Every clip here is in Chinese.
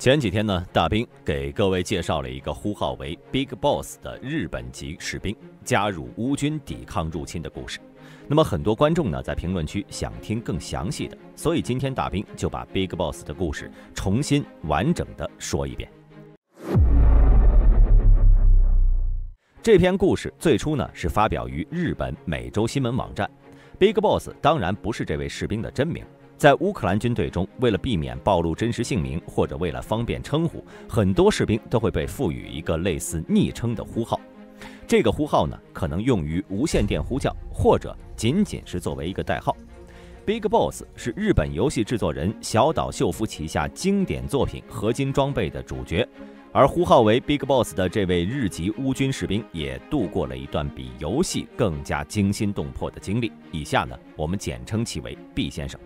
前几天呢，大兵给各位介绍了一个呼号为 Big Boss 的日本籍士兵加入乌军抵抗入侵的故事。那么很多观众呢在评论区想听更详细的，所以今天大兵就把 Big Boss 的故事重新完整的说一遍。这篇故事最初呢是发表于日本每周新闻网站。Big Boss 当然不是这位士兵的真名。在乌克兰军队中，为了避免暴露真实姓名，或者为了方便称呼，很多士兵都会被赋予一个类似昵称的呼号。这个呼号呢，可能用于无线电呼叫，或者仅仅是作为一个代号。Big Boss 是日本游戏制作人小岛秀夫旗下经典作品《合金装备》的主角，而呼号为 Big Boss 的这位日籍乌军士兵也度过了一段比游戏更加惊心动魄的经历。以下呢，我们简称其为 B 先生。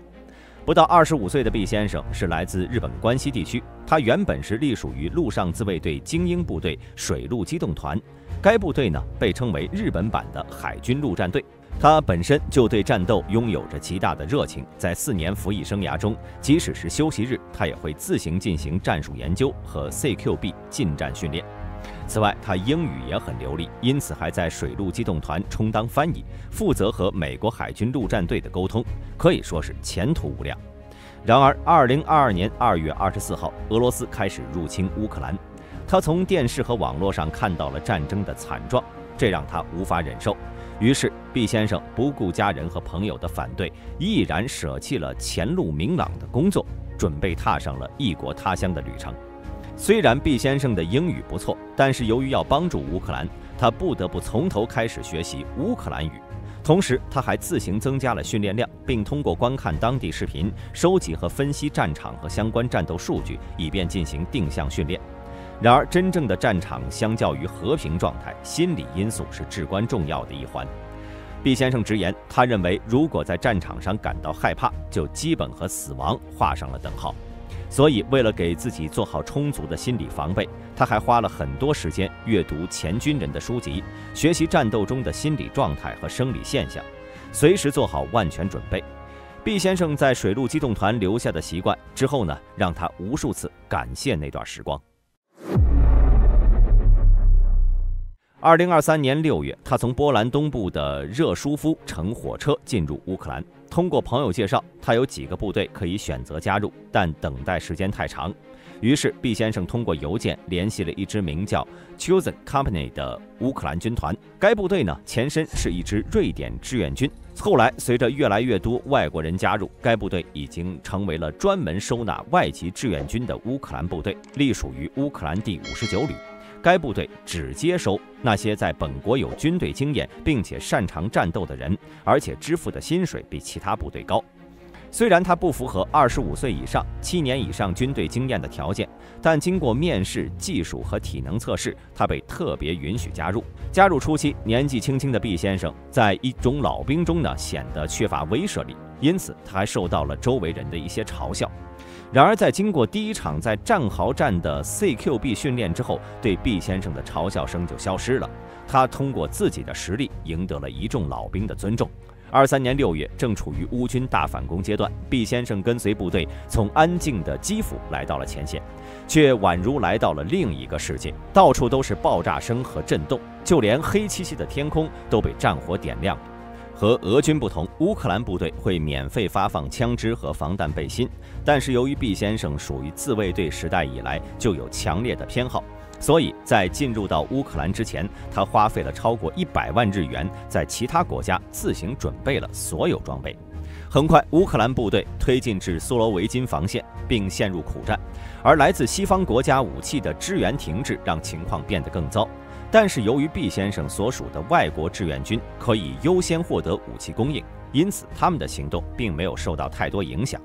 不到25岁的毕先生是来自日本关西地区，他原本是隶属于陆上自卫队精英部队水陆机动团，该部队呢被称为日本版的海军陆战队。他本身就对战斗拥有着极大的热情，在4年服役生涯中，即使是休息日，他也会自行进行战术研究和 CQB 近战训练。此外，他英语也很流利，因此还在水陆机动团充当翻译，负责和美国海军陆战队的沟通，可以说是前途无量。然而，2022年2月24号，俄罗斯开始入侵乌克兰，他从电视和网络上看到了战争的惨状，这让他无法忍受。于是，毕先生不顾家人和朋友的反对，毅然舍弃了前路明朗的工作，准备踏上了异国他乡的旅程。虽然毕先生的英语不错，但是由于要帮助乌克兰，他不得不从头开始学习乌克兰语。同时，他还自行增加了训练量，并通过观看当地视频，收集和分析战场和相关战斗数据，以便进行定向训练。然而，真正的战场相较于和平状态，心理因素是至关重要的一环。毕先生直言，他认为如果在战场上感到害怕，就基本和死亡画上了等号。所以，为了给自己做好充足的心理防备，他还花了很多时间阅读前军人的书籍，学习战斗中的心理状态和生理现象，随时做好万全准备。毕先生在水陆机动团留下的习惯之后呢，让他无数次感谢那段时光。2023年6月，他从波兰东部的热舒夫乘火车进入乌克兰。通过朋友介绍，他有几个部队可以选择加入，但等待时间太长。于是，毕先生通过邮件联系了一支名叫 Chosen Company 的乌克兰军团。该部队呢，前身是一支瑞典志愿军。后来，随着越来越多外国人加入，该部队已经成为了专门收纳外籍志愿军的乌克兰部队，隶属于乌克兰第59旅。该部队只接收那些在本国有军队经验并且擅长战斗的人，而且支付的薪水比其他部队高。虽然他不符合25岁以上、7年以上军队经验的条件，但经过面试、技术和体能测试，他被特别允许加入。加入初期，年纪轻轻的毕先生在一种老兵中呢显得缺乏威慑力，因此他还受到了周围人的一些嘲笑。然而，在经过第一场在战壕战的 CQB 训练之后，对毕先生的嘲笑声就消失了。他通过自己的实力赢得了一众老兵的尊重。23年6月，正处于乌军大反攻阶段，毕先生跟随部队从安静的基辅来到了前线，却宛如来到了另一个世界，到处都是爆炸声和震动，就连黑漆漆的天空都被战火点亮。和俄军不同，乌克兰部队会免费发放枪支和防弹背心，但是由于毕先生属于自卫队时代以来就有强烈的偏好，所以在进入到乌克兰之前，他花费了超过100万日元，在其他国家自行准备了所有装备。很快，乌克兰部队推进至苏罗维金防线，并陷入苦战，而来自西方国家武器的支援停滞，让情况变得更糟。但是由于毕先生所属的外国志愿军可以优先获得武器供应，因此他们的行动并没有受到太多影响。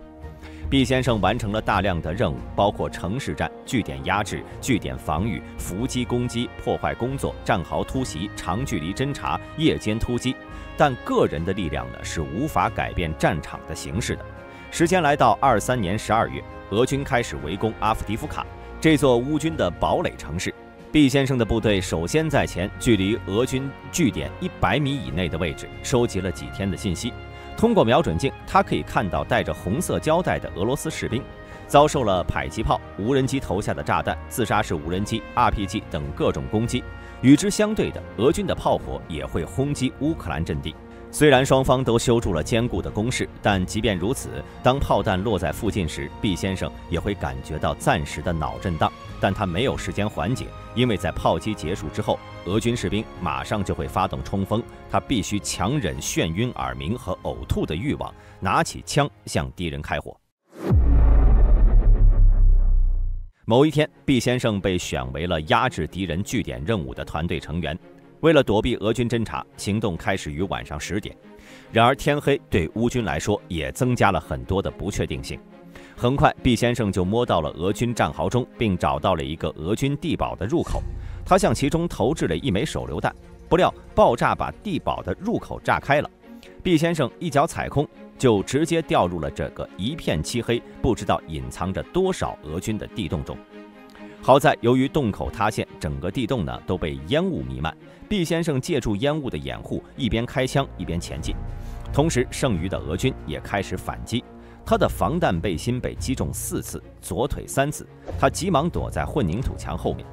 毕先生完成了大量的任务，包括城市战、据点压制、据点防御、伏击攻击、破坏工作、战壕突袭、长距离侦察、夜间突击。但个人的力量呢，是无法改变战场的形势的。时间来到23年12月，俄军开始围攻阿夫迪夫卡这座乌军的堡垒城市。毕先生的部队首先在前，距离俄军据点100米以内的位置，收集了几天的信息。通过瞄准镜，他可以看到带着红色胶带的俄罗斯士兵。遭受了迫击炮、无人机投下的炸弹、自杀式无人机、RPG 等各种攻击。与之相对的，俄军的炮火也会轰击乌克兰阵地。虽然双方都修筑了坚固的工事，但即便如此，当炮弹落在附近时，毕先生也会感觉到暂时的脑震荡。但他没有时间缓解，因为在炮击结束之后，俄军士兵马上就会发动冲锋，他必须强忍眩晕、耳鸣和呕吐的欲望，拿起枪向敌人开火。某一天，毕先生被选为了压制敌人据点任务的团队成员。为了躲避俄军侦察，行动开始于晚上10点。然而天黑对乌军来说也增加了很多的不确定性。很快，毕先生就摸到了俄军战壕中，并找到了一个俄军地堡的入口。他向其中投掷了1枚手榴弹，不料爆炸把地堡的入口炸开了。毕先生一脚踩空，就直接掉入了这个一片漆黑、不知道隐藏着多少俄军的地洞中。好在由于洞口塌陷，整个地洞呢都被烟雾弥漫。毕先生借助烟雾的掩护，一边开枪一边前进。同时，剩余的俄军也开始反击。他的防弹背心被击中4次，左腿3次。他急忙躲在混凝土墙后面。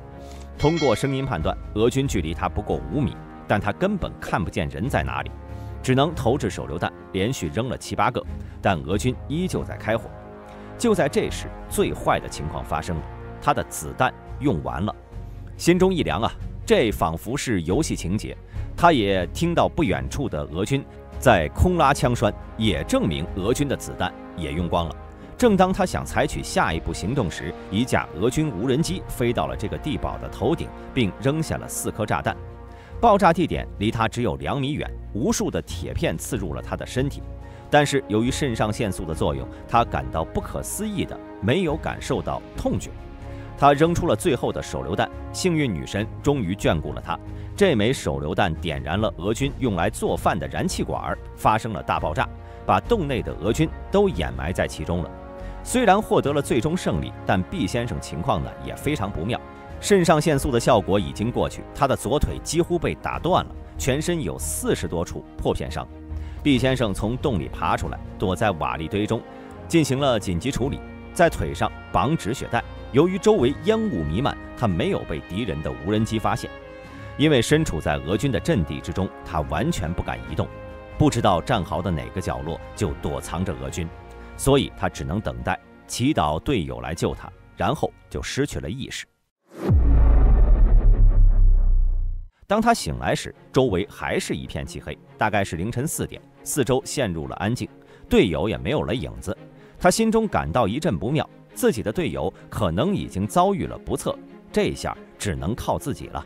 通过声音判断，俄军距离他不过5米，但他根本看不见人在哪里，只能投掷手榴弹，连续扔了7、8个，但俄军依旧在开火。就在这时，最坏的情况发生了，他的子弹用完了。心中一凉啊，这仿佛是游戏情节。他也听到不远处的俄军在空拉枪栓，也证明俄军的子弹也用光了。正当他想采取下一步行动时，一架俄军无人机飞到了这个地堡的头顶，并扔下了4颗炸弹。爆炸地点离他只有2米远，无数的铁片刺入了他的身体。但是由于肾上腺素的作用，他感到不可思议的没有感受到痛觉。他扔出了最后的手榴弹，幸运女神终于眷顾了他。这枚手榴弹点燃了俄军用来做饭的燃气管，发生了大爆炸，把洞内的俄军都掩埋在其中了。虽然获得了最终胜利，但毕先生情况呢也非常不妙。肾上腺素的效果已经过去，他的左腿几乎被打断了，全身有40多处破片伤。毕先生从洞里爬出来，躲在瓦砾堆中，进行了紧急处理，在腿上绑止血带。由于周围烟雾弥漫，他没有被敌人的无人机发现。因为身处在俄军的阵地之中，他完全不敢移动，不知道战壕的哪个角落就躲藏着俄军，所以他只能等待，祈祷队友来救他，然后就失去了意识。当他醒来时，周围还是一片漆黑，大概是凌晨4点，四周陷入了安静，队友也没有了影子。他心中感到一阵不妙，自己的队友可能已经遭遇了不测，这下只能靠自己了。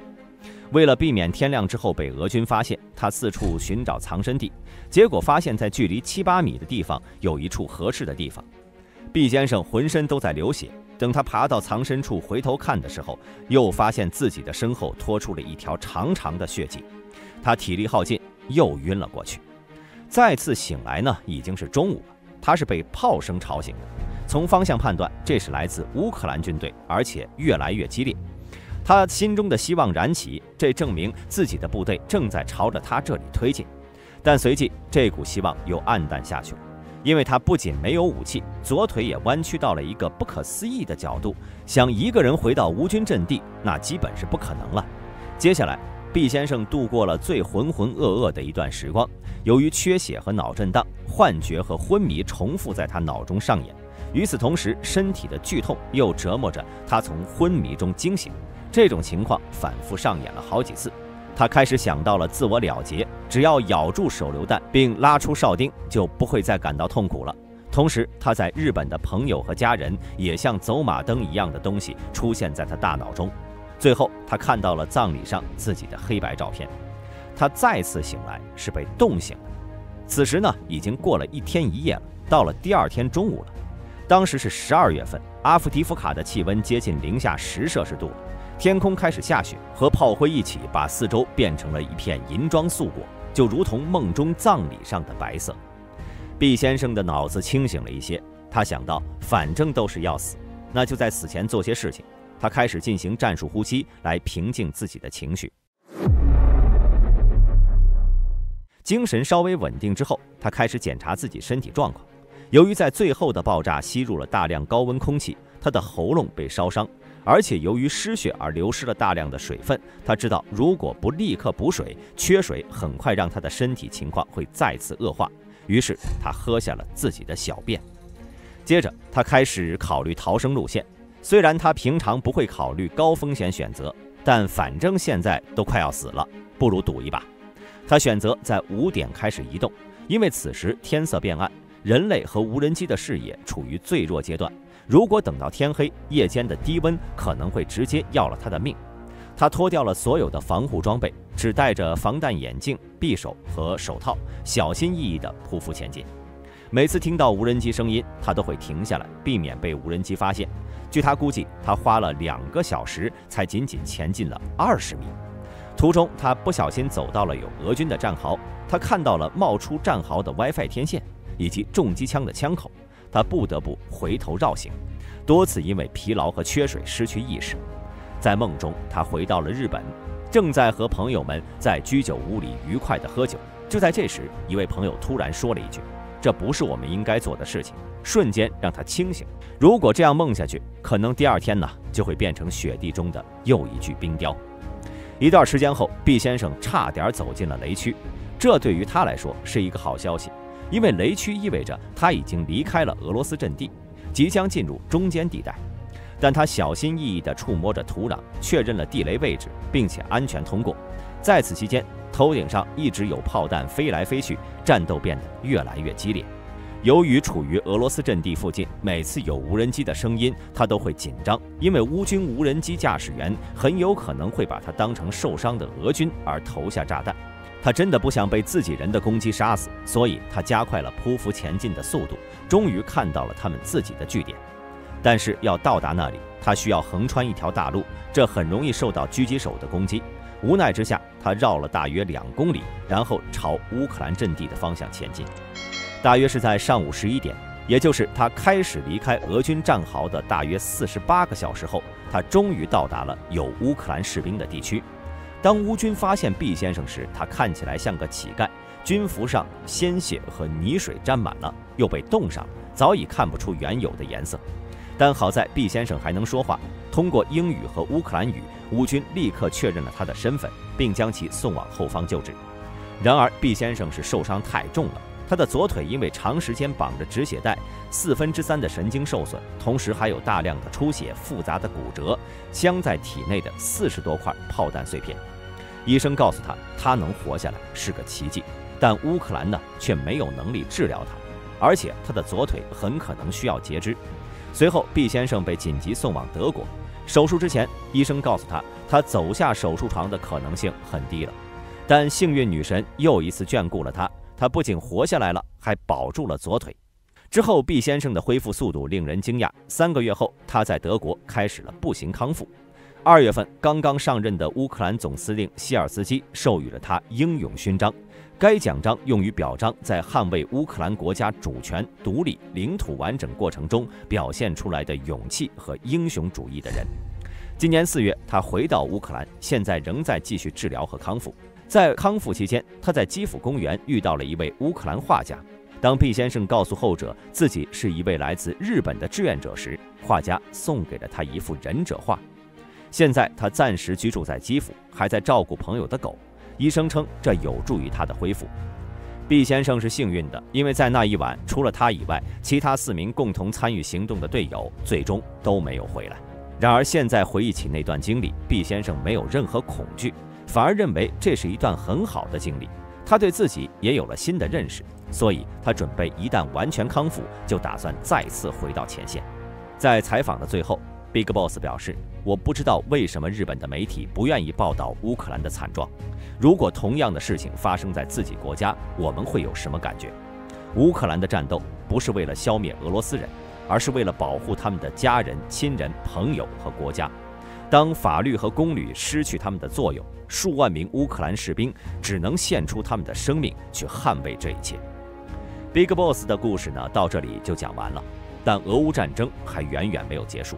为了避免天亮之后被俄军发现，他四处寻找藏身地，结果发现在距离7、8米的地方有一处合适的地方。毕先生浑身都在流血，等他爬到藏身处回头看的时候，又发现自己的身后拖出了一条长长的血迹。他体力耗尽，又晕了过去。再次醒来呢，已经是中午了。他是被炮声吵醒的，从方向判断，这是来自乌克兰军队，而且越来越激烈。他心中的希望燃起，这证明自己的部队正在朝着他这里推进。但随即这股希望又黯淡下去了，因为他不仅没有武器，左腿也弯曲到了一个不可思议的角度，想一个人回到乌军阵地，那基本是不可能了。接下来毕先生度过了最浑浑噩噩的一段时光，由于缺血和脑震荡，幻觉和昏迷重复在他脑中上演。与此同时，身体的剧痛又折磨着他从昏迷中惊醒。这种情况反复上演了好几次，他开始想到了自我了结，只要咬住手榴弹并拉出哨钉，就不会再感到痛苦了。同时，他在日本的朋友和家人也像走马灯一样的东西出现在他大脑中。最后，他看到了葬礼上自己的黑白照片。他再次醒来是被冻醒的。此时呢，已经过了1天1夜了，到了第2天中午了。当时是12月份，阿夫迪夫卡的气温接近-10°C了。天空开始下雪，和炮灰一起把四周变成了一片银装素裹，就如同梦中葬礼上的白色。毕先生的脑子清醒了一些，他想到反正都是要死，那就在死前做些事情。他开始进行战术呼吸来平静自己的情绪。精神稍微稳定之后，他开始检查自己身体状况。由于在最后的爆炸吸入了大量高温空气，他的喉咙被烧伤，而且由于失血而流失了大量的水分。他知道如果不立刻补水，缺水很快让他的身体情况会再次恶化，于是他喝下了自己的小便。接着他开始考虑逃生路线，虽然他平常不会考虑高风险选择，但反正现在都快要死了，不如赌一把。他选择在5点开始移动，因为此时天色变暗，人类和无人机的视野处于最弱阶段，如果等到天黑，夜间的低温可能会直接要了他的命。他脱掉了所有的防护装备，只戴着防弹眼镜、匕首和手套，小心翼翼地匍匐前进。每次听到无人机声音，他都会停下来，避免被无人机发现。据他估计，他花了2个小时才仅仅前进了20米。途中，他不小心走到了有俄军的战壕，他看到了冒出战壕的 WiFi 天线以及重机枪的枪口，他不得不回头绕行，多次因为疲劳和缺水失去意识。在梦中，他回到了日本，正在和朋友们在居酒屋里愉快地喝酒。就在这时，一位朋友突然说了一句：“这不是我们应该做的事情。”瞬间让他清醒。如果这样梦下去，可能第2天呢就会变成雪地中的又一具冰雕。一段时间后，毕先生差点走进了雷区，这对于他来说是一个好消息，因为雷区意味着他已经离开了俄罗斯阵地，即将进入中间地带。但他小心翼翼地触摸着土壤，确认了地雷位置，并且安全通过。在此期间，头顶上一直有炮弹飞来飞去，战斗变得越来越激烈。由于处于俄罗斯阵地附近，每次有无人机的声音，他都会紧张，因为乌军无人机驾驶员很有可能会把他当成受伤的俄军而投下炸弹。他真的不想被自己人的攻击杀死，所以他加快了匍匐前进的速度，终于看到了他们自己的据点。但是要到达那里，他需要横穿一条大路，这很容易受到狙击手的攻击。无奈之下，他绕了大约2公里，然后朝乌克兰阵地的方向前进。大约是在上午11点，也就是他开始离开俄军战壕的大约48个小时后，他终于到达了有乌克兰士兵的地区。当乌军发现毕先生时，他看起来像个乞丐，军服上鲜血和泥水沾满了，又被冻上，早已看不出原有的颜色。但好在毕先生还能说话，通过英语和乌克兰语，乌军立刻确认了他的身份，并将其送往后方救治。然而毕先生是受伤太重了，他的左腿因为长时间绑着止血带，3/4的神经受损，同时还有大量的出血、复杂的骨折，镶在体内的40多块炮弹碎片。医生告诉他，他能活下来是个奇迹，但乌克兰呢却没有能力治疗他，而且他的左腿很可能需要截肢。随后，毕先生被紧急送往德国。手术之前，医生告诉他，他走下手术床的可能性很低了。但幸运女神又一次眷顾了他，他不仅活下来了，还保住了左腿。之后，毕先生的恢复速度令人惊讶。3个月后，他在德国开始了步行康复。2月份，刚刚上任的乌克兰总司令希尔斯基授予了他英勇勋章。该奖章用于表彰在捍卫乌克兰国家主权、独立、领土完整过程中表现出来的勇气和英雄主义的人。今年4月，他回到乌克兰，现在仍在继续治疗和康复。在康复期间，他在基辅公园遇到了一位乌克兰画家。当毕先生告诉后者自己是一位来自日本的志愿者时，画家送给了他一幅忍者画。现在他暂时居住在基辅，还在照顾朋友的狗。医生称这有助于他的恢复。毕先生是幸运的，因为在那一晚，除了他以外，其他4名共同参与行动的队友最终都没有回来。然而现在回忆起那段经历，毕先生没有任何恐惧，反而认为这是一段很好的经历。他对自己也有了新的认识，所以他准备一旦完全康复，就打算再次回到前线。在采访的最后，Big Boss 表示，我不知道为什么日本的媒体不愿意报道乌克兰的惨状。如果同样的事情发生在自己国家，我们会有什么感觉？乌克兰的战斗不是为了消灭俄罗斯人，而是为了保护他们的家人、亲人、朋友和国家。当法律和公理失去他们的作用，数万名乌克兰士兵只能献出他们的生命去捍卫这一切。Big Boss 的故事呢，到这里就讲完了，但俄乌战争还远远没有结束。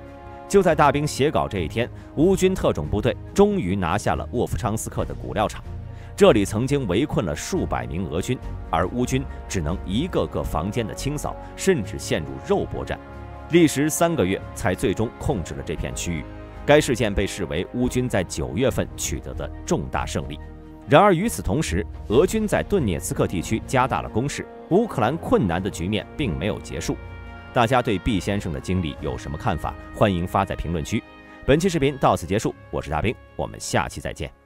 就在大兵写稿这一天，乌军特种部队终于拿下了沃夫昌斯克的谷料厂。这里曾经围困了数百名俄军，而乌军只能一个个房间的清扫，甚至陷入肉搏战，历时3个月才最终控制了这片区域。该事件被视为乌军在9月份取得的重大胜利。然而与此同时，俄军在顿涅茨克地区加大了攻势，乌克兰困难的局面并没有结束。大家对毕先生的经历有什么看法？欢迎发在评论区。本期视频到此结束，我是大兵，我们下期再见。